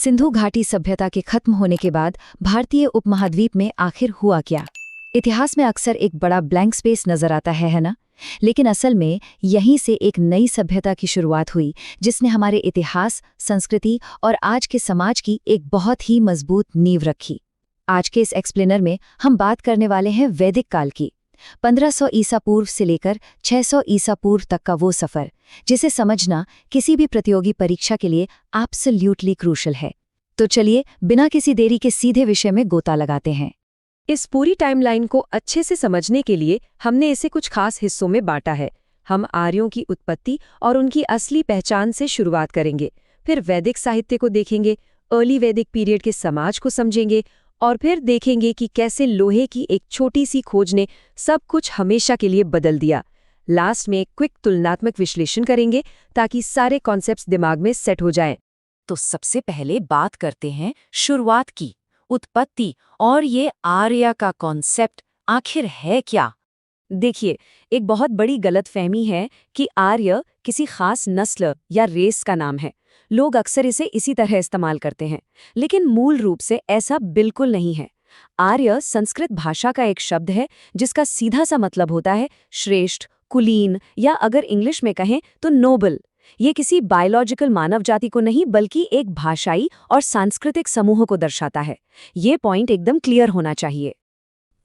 सिंधु घाटी सभ्यता के खत्म होने के बाद भारतीय उपमहाद्वीप में आखिर हुआ क्या? इतिहास में अक्सर एक बड़ा ब्लैंक स्पेस नजर आता है ना? लेकिन असल में यहीं से एक नई सभ्यता की शुरुआत हुई, जिसने हमारे इतिहास, संस्कृति और आज के समाज की एक बहुत ही मजबूत नींव रखी। आज के इस एक्सप्लेनर में हम बात करने वाले हैं वैदिक काल की। 1500 ईसा पूर्व से लेकर 600 ईसा पूर्व तक का वो सफर, जिसे समझना किसी भी प्रतियोगी परीक्षा के लिए एब्सोल्यूटली क्रूशल है। तो चलिए बिना किसी देरी के सीधे विषय में गोता लगाते हैं। इस पूरी टाइमलाइन को अच्छे से समझने के लिए हमने इसे कुछ खास हिस्सों में बांटा है। हम आर्यों की उत्पत्ति और उनकी असली पहचान से शुरुआत करेंगे, फिर वैदिक साहित्य को देखेंगे, अर्ली वैदिक पीरियड के समाज को समझेंगे और फिर देखेंगे कि कैसे लोहे की एक छोटी सी खोज ने सब कुछ हमेशा के लिए बदल दिया। लास्ट में एक क्विक तुलनात्मक विश्लेषण करेंगे ताकि सारे कॉन्सेप्ट्स दिमाग में सेट हो जाएं। तो सबसे पहले बात करते हैं शुरुआत की, उत्पत्ति और ये आर्य का कॉन्सेप्ट आखिर है क्या। देखिए, एक बहुत बड़ी गलतफहमी है कि आर्य किसी खास नस्ल या रेस का नाम है। लोग अक्सर इसे इसी तरह इस्तेमाल करते हैं, लेकिन मूल रूप से ऐसा बिल्कुल नहीं है। आर्य संस्कृत भाषा का एक शब्द है जिसका सीधा सा मतलब होता है श्रेष्ठ, कुलीन या अगर इंग्लिश में कहें तो नोबल। ये किसी बायोलॉजिकल मानव जाति को नहीं बल्कि एक भाषाई और सांस्कृतिक समूह को दर्शाता है। ये पॉइंट एकदम क्लियर होना चाहिए।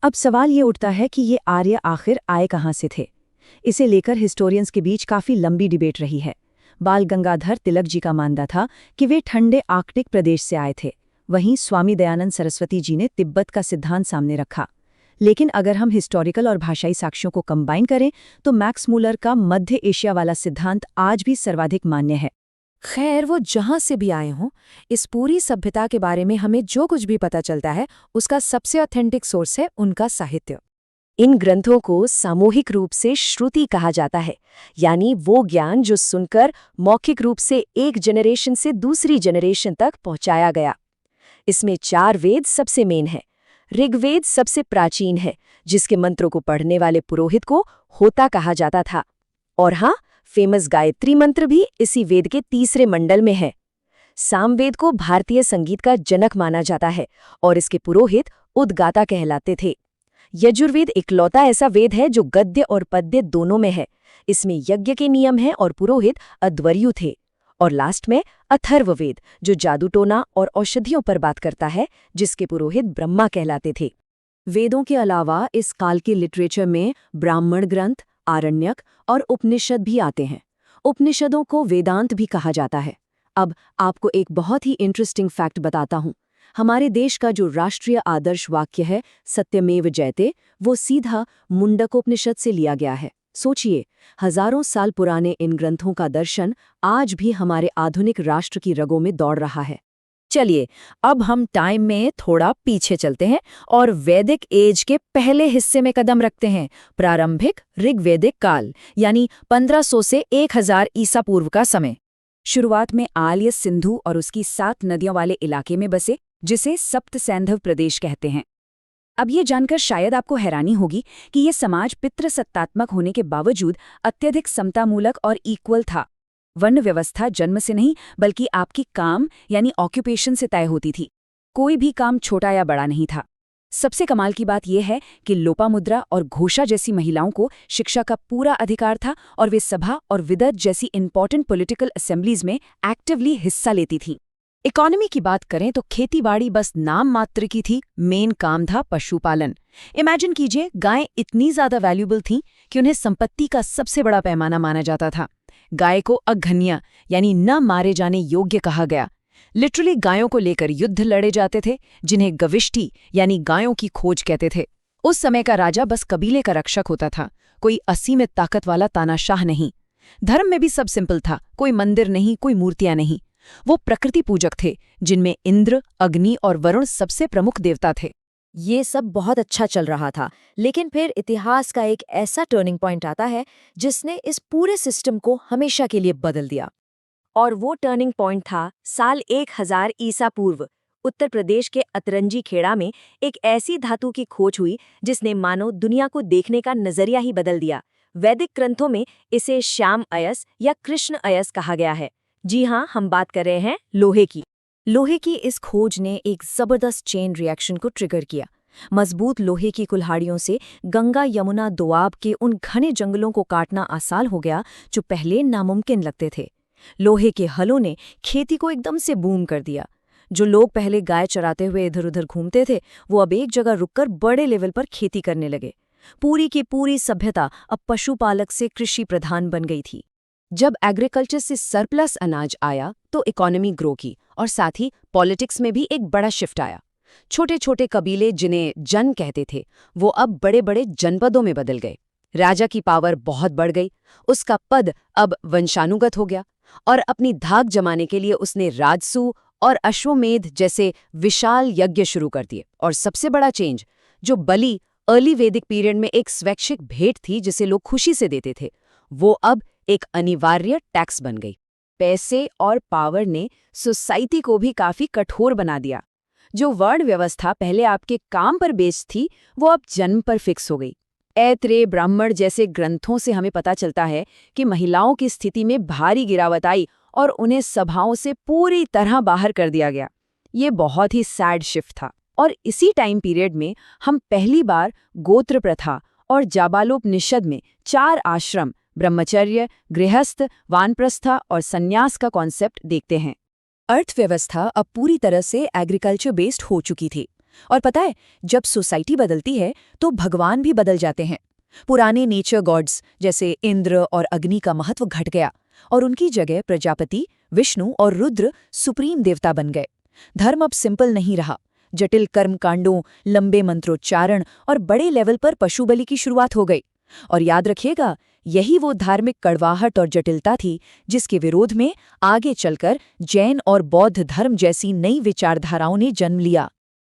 अब सवाल ये उठता है कि ये आर्य आखिर आए कहाँ से थे। इसे लेकर हिस्टोरियंस के बीच काफी लंबी डिबेट रही है। बाल गंगाधर तिलक जी का मानना था कि वे ठंडे आर्कटिक प्रदेश से आए थे। वहीं स्वामी दयानंद सरस्वती जी ने तिब्बत का सिद्धांत सामने रखा। लेकिन अगर हम हिस्टोरिकल और भाषाई साक्ष्यों को कंबाइन करें तो मैक्स मूलर का मध्य एशिया वाला सिद्धांत आज भी सर्वाधिक मान्य है। खैर, वो जहां से भी आए हों, इस पूरी सभ्यता के बारे में हमें जो कुछ भी पता चलता है उसका सबसे ऑथेंटिक सोर्स है उनका साहित्य। इन ग्रंथों को सामूहिक रूप से श्रुति कहा जाता है, यानी वो ज्ञान जो सुनकर मौखिक रूप से एक जनरेशन से दूसरी जनरेशन तक पहुंचाया गया। इसमें 4 वेद सबसे मेन है। ऋग्वेद सबसे प्राचीन है, जिसके मंत्रों को पढ़ने वाले पुरोहित को होता कहा जाता था। और हाँ, फेमस गायत्री मंत्र भी इसी वेद के तीसरे मंडल में है। सामवेद को भारतीय संगीत का जनक माना जाता है और इसके पुरोहित उद्गाता कहलाते थे। यजुर्वेद इकलौता ऐसा वेद है जो गद्य और पद्य दोनों में है। इसमें यज्ञ के नियम हैं और पुरोहित अध्वर्यु थे। और लास्ट में अथर्ववेद, जो जादूटोना और औषधियों पर बात करता है, जिसके पुरोहित ब्रह्मा कहलाते थे। वेदों के अलावा इस काल के लिटरेचर में ब्राह्मण ग्रंथ, आरण्यक और उपनिषद भी आते हैं। उपनिषदों को वेदांत भी कहा जाता है। अब आपको एक बहुत ही इंटरेस्टिंग फैक्ट बताता हूँ। हमारे देश का जो राष्ट्रीय आदर्श वाक्य है सत्यमेव जयते, वो सीधा मुंडकोपनिषद से लिया गया है। सोचिए, हजारों साल पुराने इन ग्रंथों का दर्शन आज भी हमारे आधुनिक राष्ट्र की रगों में दौड़ रहा है। चलिए, अब हम टाइम में थोड़ा पीछे चलते हैं और वैदिक एज के पहले हिस्से में कदम रखते हैं। प्रारंभिक ऋग्वैदिक काल, यानी 1500 से 1000 ईसा पूर्व का समय। शुरुआत में आर्य सिंधु और उसकी 7 नदियों वाले इलाके में बसे, जिसे सप्त सैंधव प्रदेश कहते हैं। अब ये जानकर शायद आपको हैरानी होगी कि ये समाज पितृसत्तात्मक होने के बावजूद अत्यधिक समतामूलक और इक्वल था। वर्ण व्यवस्था जन्म से नहीं बल्कि आपकी काम यानी ऑक्यूपेशन से तय होती थी। कोई भी काम छोटा या बड़ा नहीं था। सबसे कमाल की बात यह है कि लोपामुद्रा और घोषा जैसी महिलाओं को शिक्षा का पूरा अधिकार था और वे सभा और विदत जैसी इंपॉर्टेंट पॉलिटिकल असेंबलीज में एक्टिवली हिस्सा लेती थीं। इकोनॉमी की बात करें तो खेतीबाड़ी बस नाम मात्र की थी, मेन काम था पशुपालन। इमेजिन कीजिए, गायें इतनी ज्यादा वैल्यूबल थीं कि उन्हें संपत्ति का सबसे बड़ा पैमाना माना जाता था। गाय को अघन्य यानी न मारे जाने योग्य कहा गया। लिटरली गायों को लेकर युद्ध लड़े जाते थे, जिन्हें गविष्टि यानी गायों की खोज कहते थे। उस समय का राजा बस कबीले का रक्षक होता था, कोई असीमित ताकत वाला तानाशाह नहीं। धर्म में भी सब सिंपल था, कोई मंदिर नहीं, कोई मूर्तियां नहीं। वो प्रकृति पूजक थे, जिनमें इंद्र, अग्नि और वरुण सबसे प्रमुख देवता थे। ये सब बहुत अच्छा चल रहा था, लेकिन फिर इतिहास का एक ऐसा टर्निंग पॉइंट आता है जिसने इस पूरे सिस्टम को हमेशा के लिए बदल दिया। और वो टर्निंग पॉइंट था साल 1000 ईसा पूर्व। उत्तर प्रदेश के अतरंजी खेड़ा में एक ऐसी धातु की खोज हुई जिसने मानो दुनिया को देखने का नजरिया ही बदल दिया। वैदिक ग्रंथों में इसे श्याम अयस या कृष्ण अयस कहा गया है। जी हाँ, हम बात कर रहे हैं लोहे की। लोहे की इस खोज ने एक जबरदस्त चेन रिएक्शन को ट्रिगर किया। मजबूत लोहे की कुल्हाड़ियों से गंगा यमुना दोआब के उन घने जंगलों को काटना आसान हो गया जो पहले नामुमकिन लगते थे। लोहे के हलों ने खेती को एकदम से बूम कर दिया। जो लोग पहले गाय चराते हुए इधर उधर घूमते थे, वो अब एक जगह रुककर बड़े लेवल पर खेती करने लगे। पूरी की पूरी सभ्यता अब पशुपालक से कृषि प्रधान बन गई थी। जब एग्रीकल्चर से सरप्लस अनाज आया तो इकोनॉमी ग्रो की और साथ ही पॉलिटिक्स में भी एक बड़ा शिफ्ट आया। छोटे छोटे कबीले जिन्हें जन कहते थे, वो अब बड़े बड़े जनपदों में बदल गए। राजा की पावर बहुत बढ़ गई, उसका पद अब वंशानुगत हो गया और अपनी धाक जमाने के लिए उसने राजसू और अश्वमेध जैसे विशाल यज्ञ शुरू कर दिए। और सबसे बड़ा चेंज, जो बलि अर्ली वैदिक पीरियड में एक स्वैच्छिक भेंट थी जिसे लोग खुशी से देते थे, वो अब एक अनिवार्य टैक्स बन गई। पैसे और पावर ने सोसाइटी को भी काफी कठोर बना दिया। जो वर्ण व्यवस्था पहले आपके काम पर बेस्ड थी, वो अब जन्म पर फिक्स हो गई। ऐत्रेय ब्राह्मण जैसे ग्रंथों से हमें पता चलता है कि महिलाओं की स्थिति में भारी गिरावट आई और उन्हें सभाओं से पूरी तरह बाहर कर दिया गया। ये बहुत ही सैड शिफ्ट था। और इसी टाइम पीरियड में हम पहली बार गोत्र प्रथा और जाबालोपनिषद में 4 आश्रम, ब्रह्मचर्य, गृहस्थ, वानप्रस्थ और संन्यास का कॉन्सेप्ट देखते हैं। अर्थव्यवस्था अब पूरी तरह से एग्रीकल्चर बेस्ड हो चुकी थी। और पता है, जब सोसाइटी बदलती है तो भगवान भी बदल जाते हैं। पुराने नेचर गॉड्स जैसे इंद्र और अग्नि का महत्व घट गया और उनकी जगह प्रजापति, विष्णु और रुद्र सुप्रीम देवता बन गए। धर्म अब सिंपल नहीं रहा। जटिल कर्मकांडों, लंबे मंत्रोच्चारण और बड़े लेवल पर पशु बलि की शुरुआत हो गई। और याद रखिएगा, यही वो धार्मिक कड़वाहट और जटिलता थी जिसके विरोध में आगे चलकर जैन और बौद्ध धर्म जैसी नई विचारधाराओं ने जन्म लिया।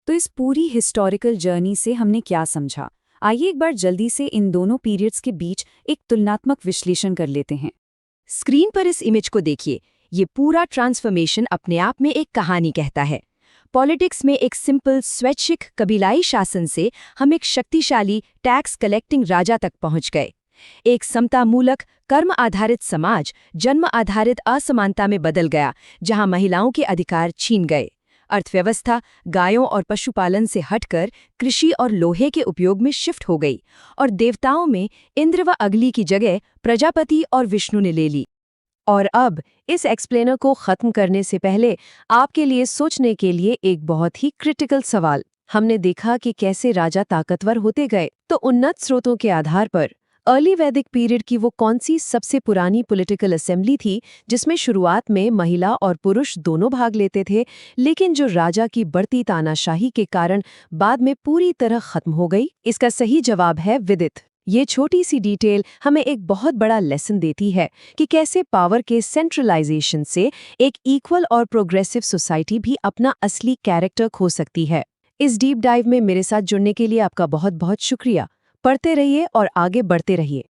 तो इस पूरी हिस्टोरिकल जर्नी से हमने क्या समझा? आइए एक बार जल्दी से इन दोनों पीरियड्स के बीच एक तुलनात्मक विश्लेषण कर लेते हैं। स्क्रीन पर इस इमेज को देखिए। ये पूरा ट्रांसफॉर्मेशन अपने आप में एक कहानी कहता है। पॉलिटिक्स में एक सिंपल स्वैच्छिक कबीलाई शासन से हम एक शक्तिशाली टैक्स कलेक्टिंग राजा तक पहुंच गए। एक समतामूलक कर्म आधारित समाज जन्म आधारित असमानता में बदल गया, जहां महिलाओं के अधिकार छीन गए। अर्थव्यवस्था गायों और पशुपालन से हटकर कृषि और लोहे के उपयोग में शिफ्ट हो गई और देवताओं में इंद्र व अग्नि की जगह प्रजापति और विष्णु ने ले ली। और अब इस एक्सप्लेनर को खत्म करने से पहले आपके लिए सोचने के लिए एक बहुत ही क्रिटिकल सवाल। हमने देखा कि कैसे राजा ताकतवर होते गए, तो उन्नत स्रोतों के आधार पर अर्ली वैदिक पीरियड की वो कौन सी सबसे पुरानी पॉलिटिकल असेंबली थी जिसमें शुरुआत में महिला और पुरुष दोनों भाग लेते थे, लेकिन जो राजा की बढ़ती तानाशाही के कारण बाद में पूरी तरह खत्म हो गई? इसका सही जवाब है विदित। ये छोटी सी डिटेल हमें एक बहुत बड़ा लेसन देती है कि कैसे पावर के सेंट्रलाइजेशन से एक इक्वल और प्रोग्रेसिव सोसाइटी भी अपना असली कैरेक्टर खो सकती है। इस डीप डाइव में मेरे साथ जुड़ने के लिए आपका बहुत बहुत शुक्रिया। पढ़ते रहिए और आगे बढ़ते रहिए।